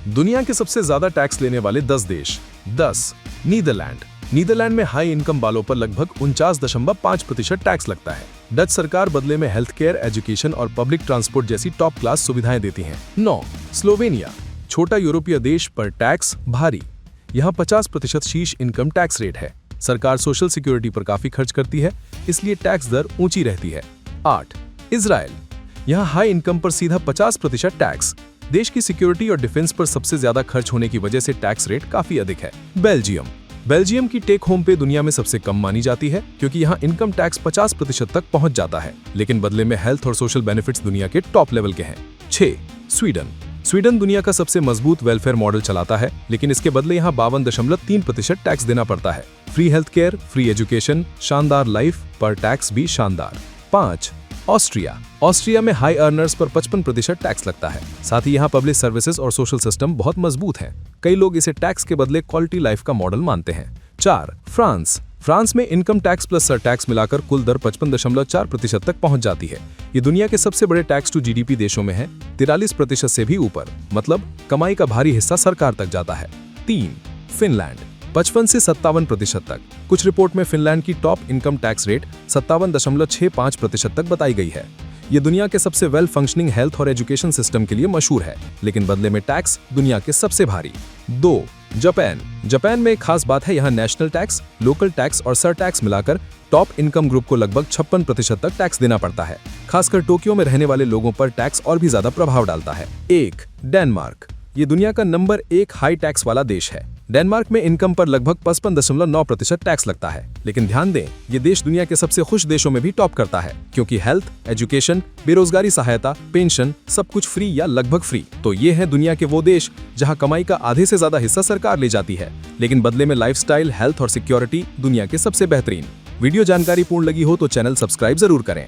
दुनिया के सबसे ज्यादा टैक्स लेने वाले 10 देश। 10 नीदरलैंड। नीदरलैंड में हाई इनकम वालों पर लगभग 49.5% टैक्स लगता है। डच सरकार बदले में हेल्थ केयर, एजुकेशन और पब्लिक ट्रांसपोर्ट जैसी टॉप क्लास सुविधाएं देती है। 9 स्लोवेनिया। छोटा यूरोपीय देश पर टैक्स भारी। यहाँ 50% शीर्ष इनकम टैक्स रेट है। सरकार सोशल सिक्योरिटी पर काफी खर्च करती है, इसलिए टैक्स दर ऊंची रहती है। 8 इजराइल। यहाँ हाई इनकम पर सीधा 50% टैक्स। देश की सिक्योरिटी और डिफेंस पर सबसे ज्यादा खर्च होने की वजह से टैक्स रेट काफी अधिक है। बेल्जियम। बेल्जियम की टेक होम पे दुनिया में सबसे कम मानी जाती है, क्योंकि यहाँ इनकम टैक्स 50% तक पहुंच जाता है, लेकिन बदले में हेल्थ और सोशल बेनिफिट्स दुनिया के टॉप लेवल के हैं। 6 स्वीडन। स्वीडन दुनिया का सबसे मजबूत वेलफेयर मॉडल चलाता है, लेकिन इसके बदले यहाँ 52.3% टैक्स देना पड़ता है। Free health care, free education, शानदार लाइफ पर टैक्स भी शानदार। 5 ऑस्ट्रिया। ऑस्ट्रिया में हाई अर्नर्स पर 55% टैक्स लगता है। साथ ही यहाँ पब्लिक सर्विसेज और सोशल सिस्टम बहुत मजबूत है। कई लोग इसे टैक्स के बदले क्वालिटी लाइफ का मॉडल मानते हैं। 4 फ्रांस। फ्रांस में income tax plus sir tax मिलाकर कुल दर 55.4% तक पहुंच जाती है। ये दुनिया के सबसे बड़े टैक्स टू जीडीपी देशों में है, 43% से भी ऊपर, मतलब कमाई का भारी हिस्सा सरकार तक जाता है। 3 फिनलैंड। 55 से 57% तक। कुछ रिपोर्ट में फिनलैंड की टॉप इनकम टैक्स रेट 57.65% तक बताई गई है। ये दुनिया के सबसे वेल फंक्शनिंग हेल्थ और एजुकेशन सिस्टम के लिए मशहूर है, लेकिन बदले में टैक्स दुनिया के सबसे भारी। 2 जापान। जापान में एक खास बात है, यहाँ नेशनल टैक्स, लोकल टैक्स और सर टैक्स मिलाकर टॉप इनकम ग्रुप को लगभग 56% तक टैक्स देना पड़ता है। खासकर टोक्यो में रहने वाले लोगों पर टैक्स और भी ज्यादा प्रभाव डालता है। 1 डेनमार्क। ये दुनिया का नंबर 1 हाई टैक्स वाला देश है। डेनमार्क में इनकम पर लगभग 55.9% टैक्स लगता है, लेकिन ध्यान दें, ये देश दुनिया के सबसे खुश देशों में भी टॉप करता है, क्योंकि हेल्थ, एजुकेशन, बेरोजगारी सहायता, पेंशन सब कुछ फ्री या लगभग फ्री। तो ये है दुनिया के वो देश जहां कमाई का आधे से ज्यादा हिस्सा सरकार ले जाती है, लेकिन बदले में लाइफस्टाइल, हेल्थ और सिक्योरिटी दुनिया के सबसे बेहतरीन। वीडियो जानकारी पूर्ण लगी हो तो चैनल सब्सक्राइब जरूर करें।